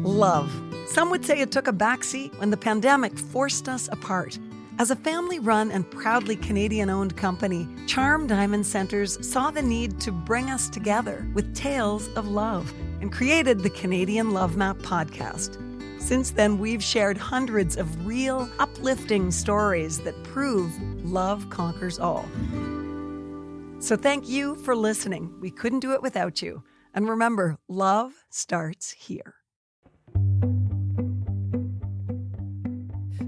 Love. Some would say it took a backseat when the pandemic forced us apart. As a family-run and proudly Canadian-owned company, Charm Diamond Centers saw the need to bring us together with tales of love and created the Canadian Love Map podcast. Since then, we've shared hundreds of real, uplifting stories that prove love conquers all. So thank you for listening. We couldn't do it without you. And remember, love starts here.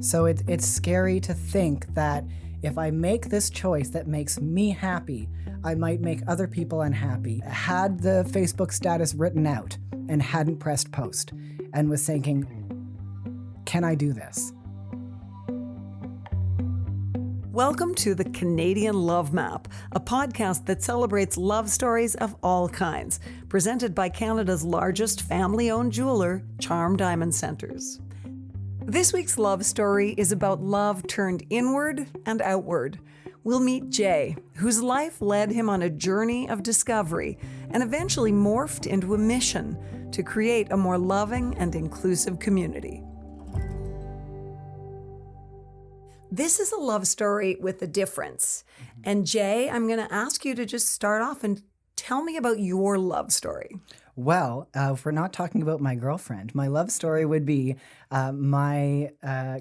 So it's scary to think that if I make this choice that makes me happy, I might make other people unhappy. Had the Facebook status written out and hadn't pressed post and was thinking, can I do this? Welcome to the Canadian Love Map, a podcast that celebrates love stories of all kinds, presented by Canada's largest family-owned jeweler, Charm Diamond Centers. This week's love story is about love turned inward and outward. We'll meet Jay, whose life led him on a journey of discovery and eventually morphed into a mission to create a more loving and inclusive community. This is a love story with a difference. And Jay, I'm going to ask you to just start off and tell me about your love story. Well, if we're not talking about my girlfriend, my love story would be my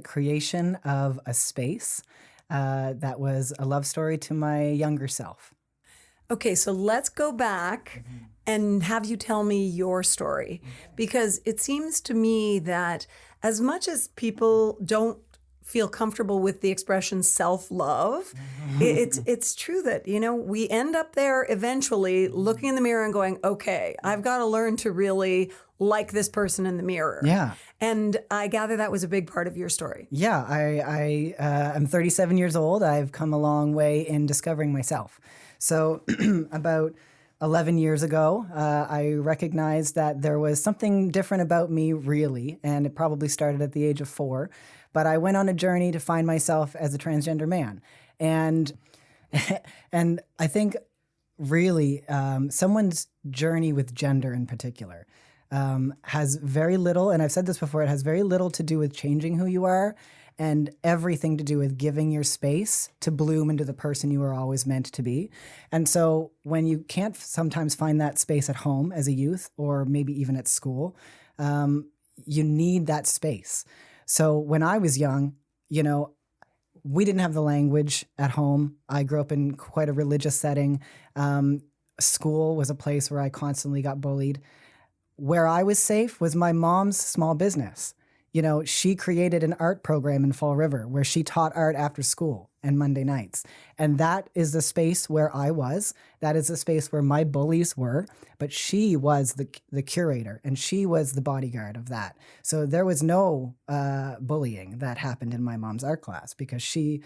creation of a space that was a love story to my younger self. Okay, so let's go back and have you tell me your story. Because it seems to me that as much as people don't feel comfortable with the expression self-love, it's true that, we end up there eventually looking in the mirror and going, okay, I've got to learn to really like this person in the mirror. Yeah. And I gather that was a big part of your story. Yeah, I'm 37 years old. I've come a long way in discovering myself. So about 11 years ago, I recognized that there was something different about me, really, and it probably started at the age of 4. But I went on a journey to find myself as a transgender man. And I think really someone's journey with gender in particular has very little, and I've said this before, it has very little to do with changing who you are and everything to do with giving your space to bloom into the person you were always meant to be. And so when you can't sometimes find that space at home as a youth or maybe even at school, you need that space. So when I was young, we didn't have the language at home. I grew up in quite a religious setting. School was a place where I constantly got bullied. Where I was safe was my mom's small business. She created an art program in Fall River where she taught art after school and Monday nights. And that is the space where I was. That is the space where my bullies were. But she was the curator and she was the bodyguard of that. So there was no bullying that happened in my mom's art class because she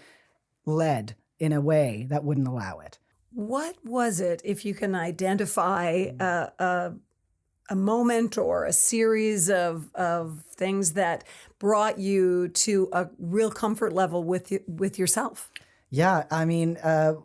led in a way that wouldn't allow it. What was it, if you can identify a moment or a series of things that brought you to a real comfort level with yourself? Yeah, I mean, it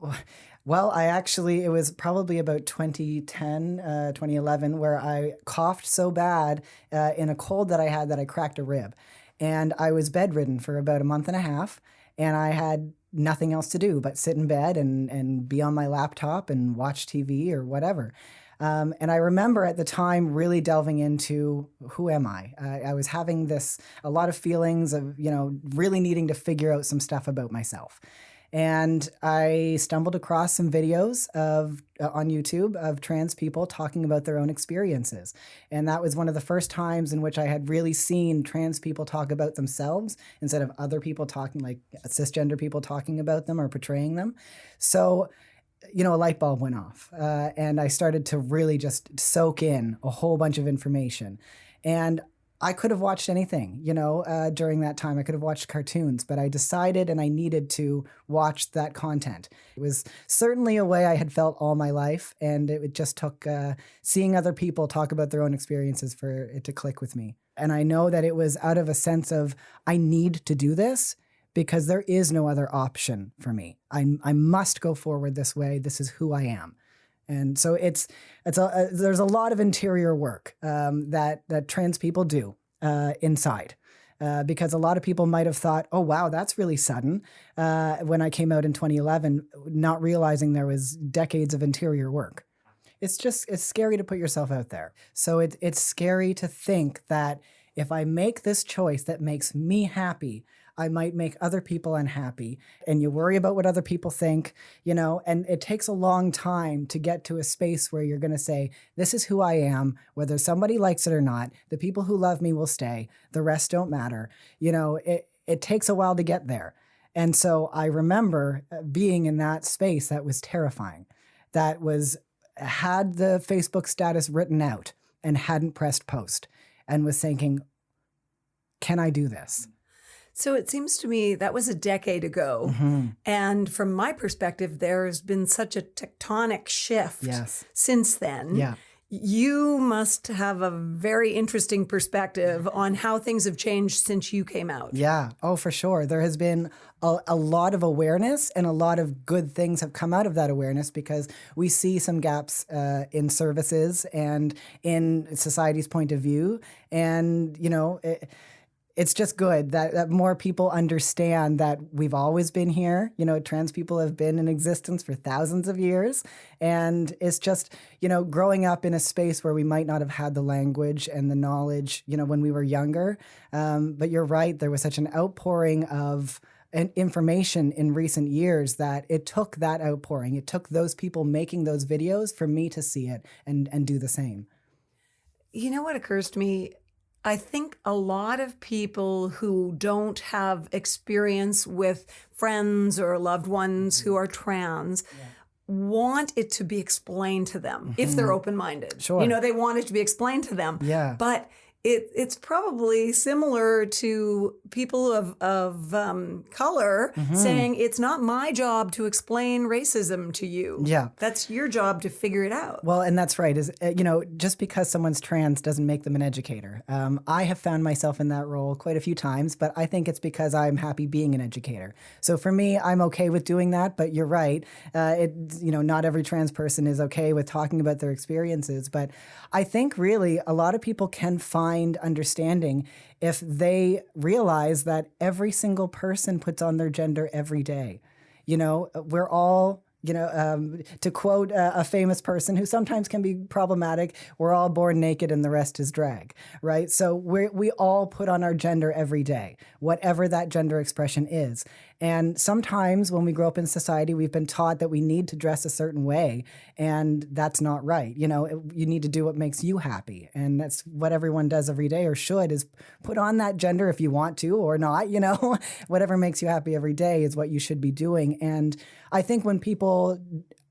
was probably about 2010, 2011, where I coughed so bad in a cold that I had that I cracked a rib. And I was bedridden for about a month and a half, and I had nothing else to do but sit in bed and be on my laptop and watch TV or whatever. And I remember at the time really delving into who am I? I was having a lot of feelings of, really needing to figure out some stuff about myself. And I stumbled across some videos on YouTube of trans people talking about their own experiences. And that was one of the first times in which I had really seen trans people talk about themselves instead of other people talking, like cisgender people talking about them or portraying them. So a light bulb went off and I started to really just soak in a whole bunch of information. And I could have watched anything, during that time. I could have watched cartoons, but I decided and I needed to watch that content. It was certainly a way I had felt all my life, and it just took seeing other people talk about their own experiences for it to click with me. And I know that it was out of a sense of, I need to do this because there is no other option for me. I must go forward this way. This is who I am. And so there's a lot of interior work that trans people do inside. Because a lot of people might have thought, oh, wow, that's really sudden, when I came out in 2011, not realizing there was decades of interior work. It's scary to put yourself out there. So it's scary to think that if I make this choice that makes me happy, I might make other people unhappy. And you worry about what other people think, and it takes a long time to get to a space where you're going to say, this is who I am, whether somebody likes it or not. The people who love me will stay. The rest don't matter. It takes a while to get there. And so I remember being in that space that was terrifying, had the Facebook status written out and hadn't pressed post and was thinking, can I do this? So it seems to me that was a decade ago. Mm-hmm. And from my perspective, there's been such a tectonic shift since then. Yeah. You must have a very interesting perspective on how things have changed since you came out. Yeah. Oh, for sure. There has been a lot of awareness, and a lot of good things have come out of that awareness, because we see some gaps in services and in society's point of view. And, it's just good that more people understand that we've always been here. Trans people have been in existence for thousands of years. And it's just, growing up in a space where we might not have had the language and the knowledge, when we were younger. But you're right, there was such an outpouring of information in recent years that it took that outpouring. It took those people making those videos for me to see it and do the same. You know what occurs to me? I think a lot of people who don't have experience with friends or loved ones who are trans want it to be explained to them if they're open-minded. Sure. They want it to be explained to them. Yeah. But it's probably similar to people of color saying, it's not my job to explain racism to you. Yeah. That's your job to figure it out. Well, and that's right. Just because someone's trans doesn't make them an educator. I have found myself in that role quite a few times, but I think it's because I'm happy being an educator. So for me, I'm okay with doing that, but you're right. Not every trans person is okay with talking about their experiences, but I think really a lot of people can find understanding if they realize that every single person puts on their gender every day. We're all, to quote a famous person who sometimes can be problematic, we're all born naked and the rest is drag, right? So we all put on our gender every day, whatever that gender expression is. And sometimes when we grow up in society, we've been taught that we need to dress a certain way, and that's not right. You need to do what makes you happy. And that's what everyone does every day, or should, is put on that gender if you want to or not, whatever makes you happy every day is what you should be doing. And I think when people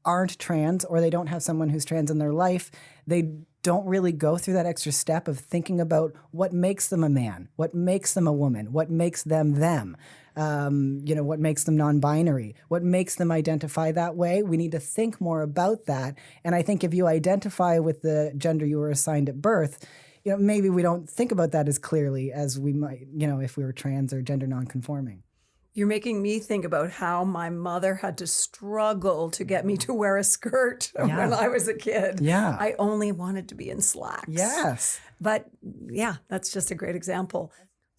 aren't trans, or they don't have someone who's trans in their life, they don't really go through that extra step of thinking about what makes them a man, what makes them a woman, what makes them them. What makes them non-binary, what makes them identify that way. We need to think more about that. And I think if you identify with the gender you were assigned at birth, maybe we don't think about that as clearly as we might, if we were trans or gender non-conforming. You're making me think about how my mother had to struggle to get me to wear a skirt when I was a kid. Yeah. I only wanted to be in slacks. Yes. But yeah, that's just a great example.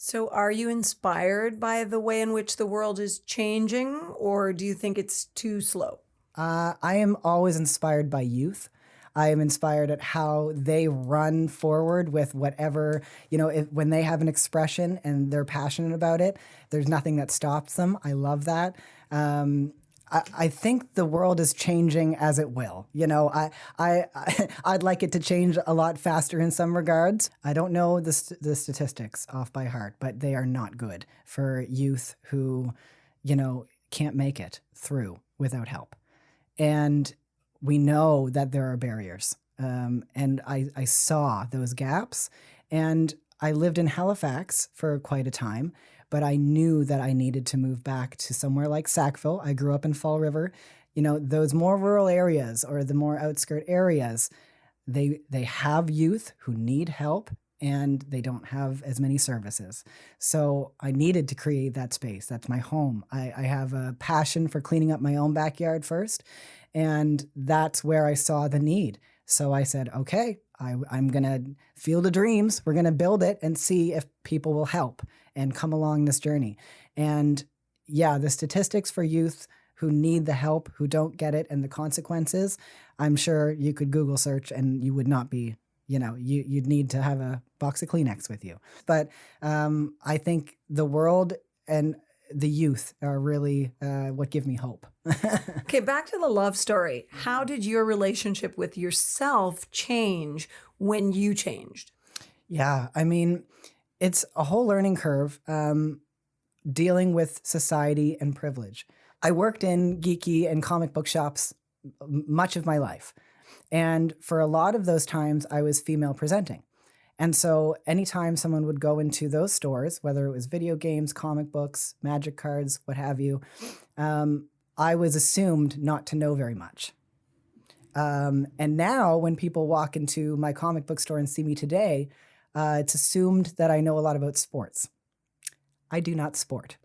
So are you inspired by the way in which the world is changing, or do you think it's too slow? I am always inspired by youth. I am inspired at how they run forward with whatever, when they have an expression and they're passionate about it, there's nothing that stops them. I love that. I think the world is changing as it will. I'd like it to change a lot faster in some regards. I don't know the statistics off by heart, but they are not good for youth who, can't make it through without help. And we know that there are barriers. And I saw those gaps. And I lived in Halifax for quite a time, but I knew that I needed to move back to somewhere like Sackville. I grew up in Fall River. Those more rural areas, or the more outskirt areas, they have youth who need help, and they don't have as many services. So I needed to create that space. That's my home. I have a passion for cleaning up my own backyard first, and that's where I saw the need. So I said, okay, I'm going to field of dreams. We're going to build it and see if people will help and come along this journey. And yeah, the statistics for youth who need the help, who don't get it, and the consequences, I'm sure you could Google search and you would not be, you'd need to have a box of Kleenex with you. But I think the world and the youth are really what give me hope. Okay, back to the love story. How did your relationship with yourself change when you changed? Yeah, I mean, it's a whole learning curve dealing with society and privilege. I worked in geeky and comic book shops much of my life. And for a lot of those times, I was female presenting. And so anytime someone would go into those stores, whether it was video games, comic books, magic cards, what have you, I was assumed not to know very much. And now when people walk into my comic book store and see me today, it's assumed that I know a lot about sports. I do not sport.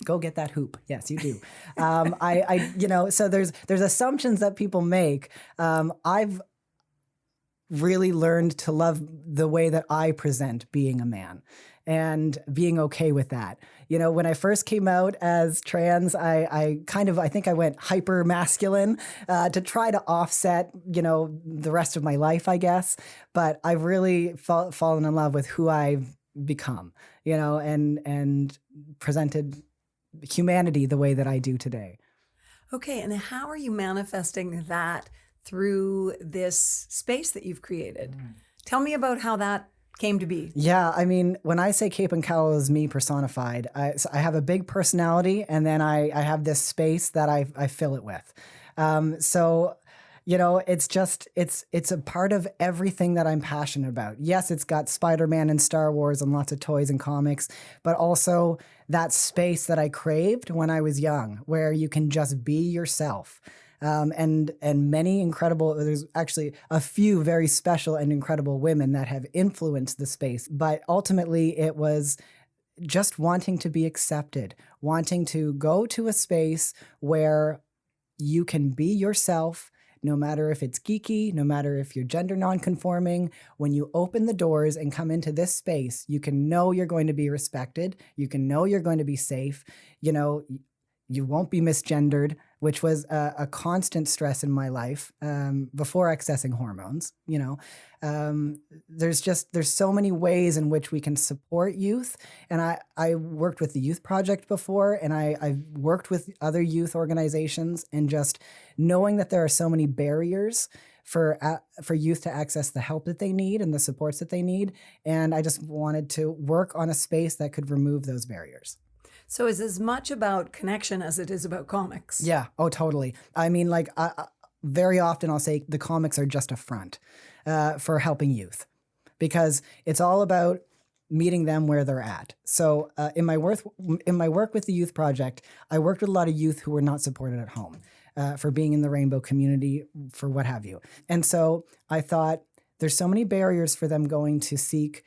Go get that hoop. Yes, you do. So there's assumptions that people make. I've really learned to love the way that I present being a man and being okay with that. When I first came out as trans, I think I went hyper masculine to try to offset, the rest of my life, I guess. But I've really fallen in love with who I've become, and presented humanity the way that I do today. Okay, and how are you manifesting that through this space that you've created? Tell me about how that came to be. Yeah, I mean, when I say Cape and Cowl is me personified, I have a big personality, and then I have this space that I fill it with. It's a part of everything that I'm passionate about. Yes, it's got Spider-Man and Star Wars and lots of toys and comics, but also that space that I craved when I was young, where you can just be yourself. And many incredible, there's actually a few very special and incredible women that have influenced the space. But ultimately, it was just wanting to be accepted, wanting to go to a space where you can be yourself, no matter if it's geeky, no matter if you're gender nonconforming. When you open the doors and come into this space, you can know you're going to be respected. You can know you're going to be safe. You won't be misgendered, which was a constant stress in my life before accessing hormones. There's so many ways in which we can support youth. And I worked with the Youth Project before, and I've worked with other youth organizations, and just knowing that there are so many barriers for youth to access the help that they need and the supports that they need. And I just wanted to work on a space that could remove those barriers. So it's as much about connection as it is about comics. Yeah. Oh, totally. I mean, very often I'll say the comics are just a front for helping youth, because it's all about meeting them where they're at. So in my work with the Youth Project, I worked with a lot of youth who were not supported at home for being in the rainbow community, for what have you. And so I thought there's so many barriers for them going to seek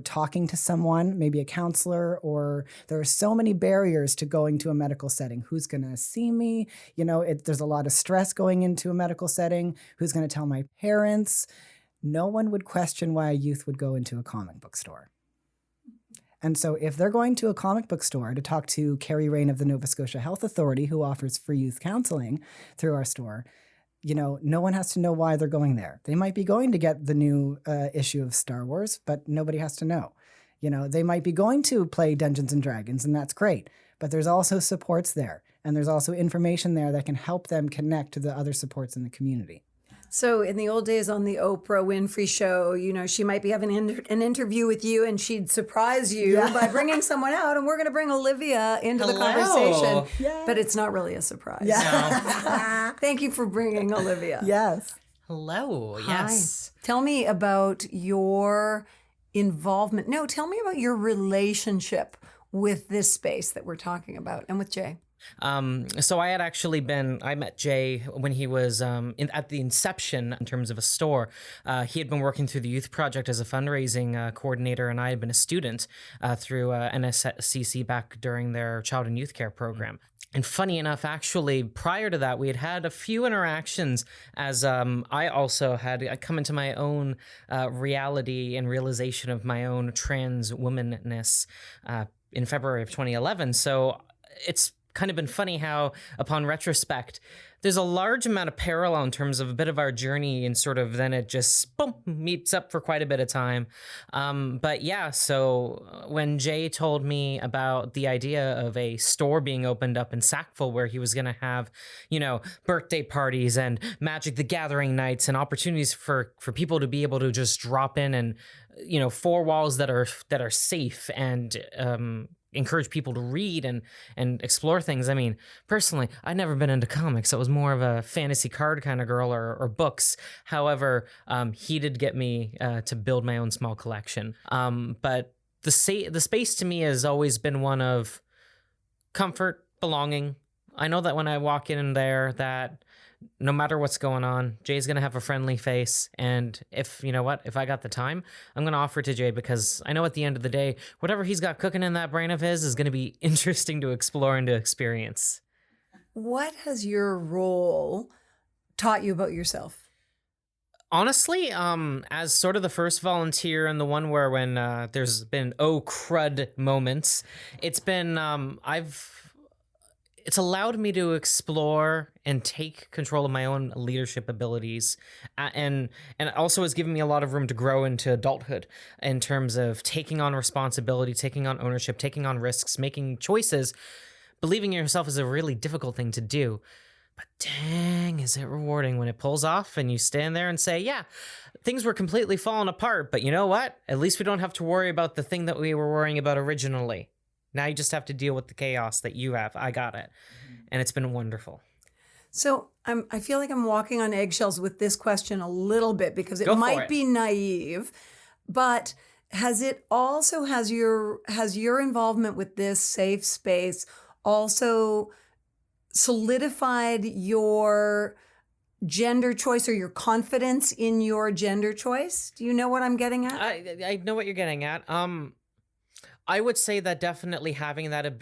talking to someone, maybe a counselor, or there are so many barriers to going to a medical setting. Who's going to see me? There's a lot of stress going into a medical setting. Who's going to tell my parents? No one would question why a youth would go into a comic book store. And so if they're going to a comic book store to talk to Carrie Rain of the Nova Scotia Health Authority, who offers free youth counseling through our store, no one has to know why they're going there. They might be going to get the new issue of Star Wars, but nobody has to know. They might be going to play Dungeons and Dragons, and that's great. But there's also supports there, and there's also information there that can help them connect to the other supports in the community. So in the old days on the Oprah Winfrey show, she might be having an interview with you, and she'd surprise you by bringing someone out, and we're going to bring Olivia into the conversation. Yay. But it's not really a surprise. Yeah. No. Thank you for bringing Olivia. Yes. Hello. Hi. Yes. Tell me about your involvement. No, tell me about your relationship with this space that we're talking about and with Jay. So I met Jay when he was at the inception in terms of a store. He had been working through the youth project as a fundraising coordinator, and I had been a student through NSCC back during their child and youth care program. And funny enough, actually, prior to that, we had had a few interactions as I also had come into my own reality and realization of my own trans womanness in February of 2011. So it's kind of been funny how, upon retrospect, there's a large amount of parallel in terms of a bit of our journey, and sort of then it just boom meets up for quite a bit of time. But yeah, so when Jay told me about the idea of a store being opened up in Sackville where he was going to have, birthday parties and Magic the Gathering nights and opportunities for people to be able to just drop in and, four walls that are safe and encourage people to read and explore things. I mean, personally, I'd never been into comics. I was more of a fantasy card kind of girl or books. However, he did get me to build my own small collection. But the space to me has always been one of comfort, belonging. I know that when I walk in there that no matter what's going on, Jay's going to have a friendly face. And if I got the time, I'm going to offer it to Jay, because I know at the end of the day, whatever he's got cooking in that brain of his is going to be interesting to explore and to experience. What has your role taught you about yourself? Honestly, as sort of the first volunteer and the one where when there's been oh crud moments, it's been it's allowed me to explore and take control of my own leadership abilities, and it also has given me a lot of room to grow into adulthood in terms of taking on responsibility, taking on ownership, taking on risks, making choices. Believing in yourself is a really difficult thing to do, but dang, is it rewarding when it pulls off and you stand there and say, yeah, things were completely falling apart, but you know what? At least we don't have to worry about the thing that we were worrying about originally. Now you just have to deal with the chaos that you have. I got it. And it's been wonderful. So I feel like I'm walking on eggshells with this question a little bit, because it might be naive, but has your involvement with this safe space also solidified your gender choice or your confidence in your gender choice? Do you know what I'm getting at? I know what you're getting at. I would say that definitely having that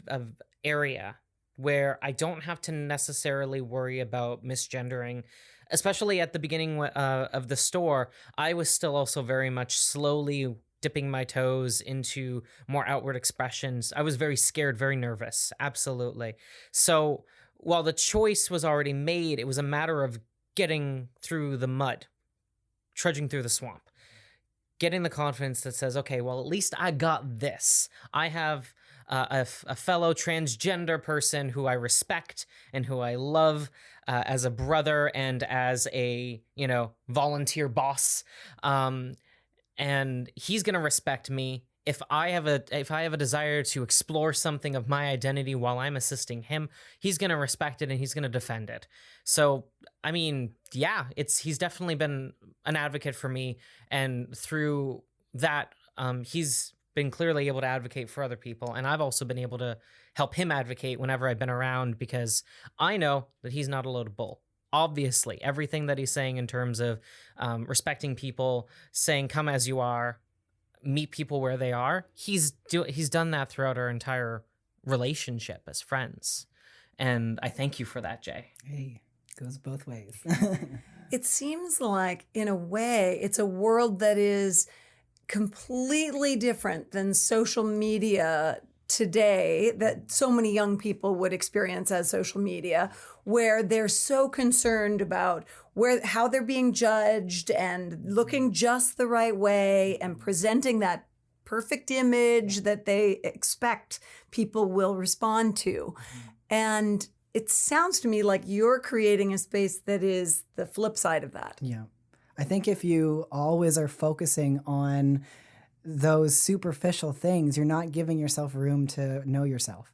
area where I don't have to necessarily worry about misgendering, especially at the beginning of the store, I was still also very much slowly dipping my toes into more outward expressions. I was very scared, very nervous, absolutely. So while the choice was already made, it was a matter of getting through the mud, trudging through the swamp. Getting the confidence that says, okay, well, at least I got this. I have a fellow transgender person who I respect and who I love as a brother and as a, volunteer boss. And he's going to respect me. If I have a desire to explore something of my identity while I'm assisting him, he's going to respect it and he's going to defend it. So, I mean, yeah, he's definitely been an advocate for me, and through that, he's been clearly able to advocate for other people, and I've also been able to help him advocate whenever I've been around, because I know that he's not a load of bull. Obviously, everything that he's saying in terms of respecting people, saying come as you are, meet people where they are, he's done that throughout our entire relationship as friends. And I thank you for that, Jay. Hey, goes both ways. It seems like, in a way, it's a world that is completely different than social media today, that so many young people would experience as social media, where they're so concerned about how they're being judged and looking just the right way and presenting that perfect image that they expect people will respond to. And it sounds to me like you're creating a space that is the flip side of that. Yeah. I think if you always are focusing on those superficial things, you're not giving yourself room to know yourself.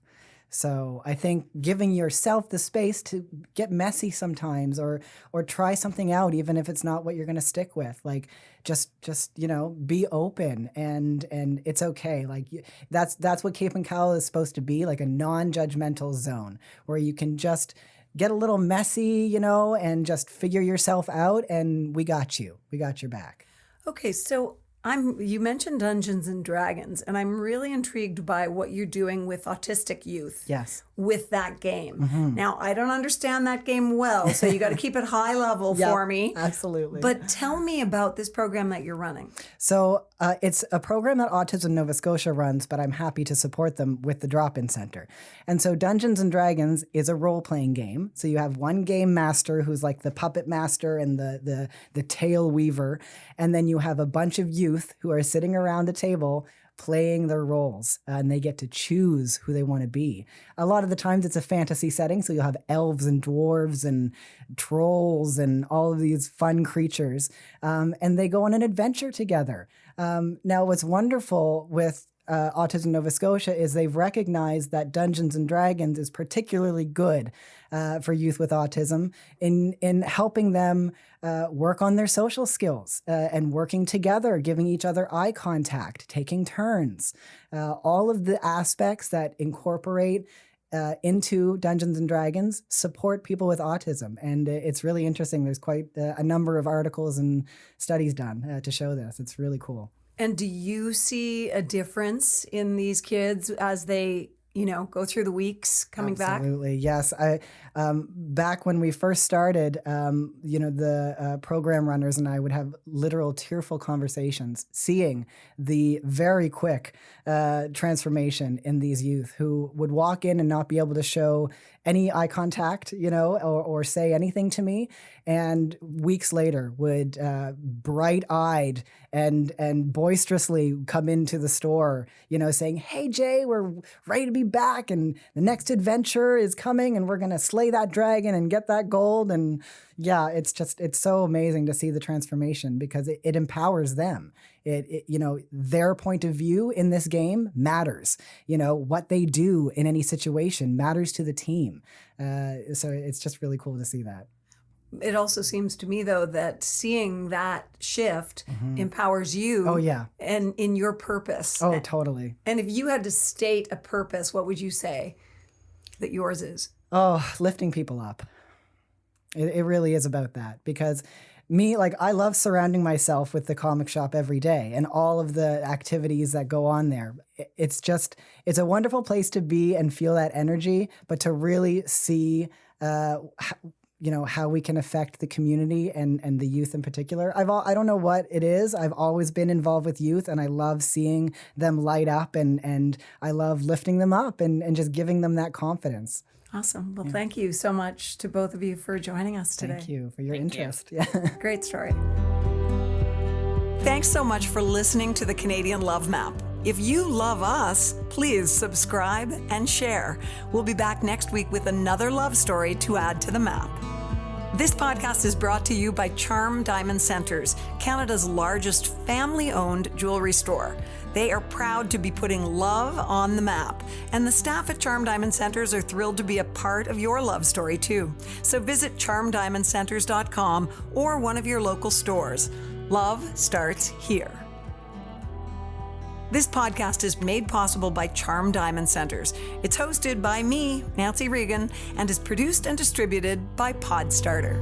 So I think giving yourself the space to get messy sometimes, or try something out, even if it's not what you're going to stick with, like just be open, and it's okay. Like that's what Cape and Cowl is supposed to be, like a non-judgmental zone where you can just get a little messy, and just figure yourself out, and we got you. We got your back. Okay, so you mentioned Dungeons and Dragons, and I'm really intrigued by what you're doing with autistic youth. Yes. With that game. Now, I don't understand that game well, so you got to keep it high level for me. Absolutely. But tell me about this program that you're running. So it's a program that Autism Nova Scotia runs, but I'm happy to support them with the Drop-In Center. And so Dungeons and Dragons is a role-playing game. So you have one game master who's like the puppet master and the tale weaver, and then you have a bunch of youth who are sitting around a table playing their roles, and they get to choose who they want to be. A lot of the times it's a fantasy setting, so you'll have elves and dwarves and trolls and all of these fun creatures, and they go on an adventure together. Now, what's wonderful with Autism Nova Scotia is they've recognized that Dungeons and Dragons is particularly good for youth with autism in helping them work on their social skills and working together, giving each other eye contact, taking turns, all of the aspects that incorporate into Dungeons and Dragons support people with autism. And it's really interesting. There's quite a number of articles and studies done to show this. It's really cool. And do you see a difference in these kids as they, go through the weeks coming back? Absolutely, yes. Back when we first started, the program runners and I would have literal tearful conversations, seeing the very quick transformation in these youth who would walk in and not be able to show any eye contact, or say anything to me, and weeks later would bright-eyed and boisterously come into the store, saying, "Hey, Jay, we're ready to be back, and the next adventure is coming, and we're going to slay that dragon and get that gold." And yeah, it's so amazing to see the transformation, because it empowers them. Their point of view in this game matters. What they do in any situation matters to the team. So it's just really cool to see that. It also seems to me, though, that seeing that shift empowers you. Oh, yeah. And in your purpose. Oh, totally. And if you had to state a purpose, what would you say that yours is? Oh, lifting people up. It really is about that, because I love surrounding myself with the comic shop every day and all of the activities that go on there. It's a wonderful place to be and feel that energy, but to really see how we can affect the community and the youth in particular. I don't know what it is. I've always been involved with youth, and I love seeing them light up, and I love lifting them up and just giving them that confidence. Awesome. Well, Thank you so much to both of you for joining us today. Thank you for your interest. Yeah. Great story. Thanks so much for listening to the Canadian Love Map. If you love us, please subscribe and share. We'll be back next week with another love story to add to the map. This podcast is brought to you by Charm Diamond Centers, Canada's largest family-owned jewelry store. They are proud to be putting love on the map, and the staff at Charm Diamond Centers are thrilled to be a part of your love story too. So visit charmdiamondcenters.com or one of your local stores. Love starts here. This podcast is made possible by Charm Diamond Centers. It's hosted by me, Nancy Regan, and is produced and distributed by Podstarter.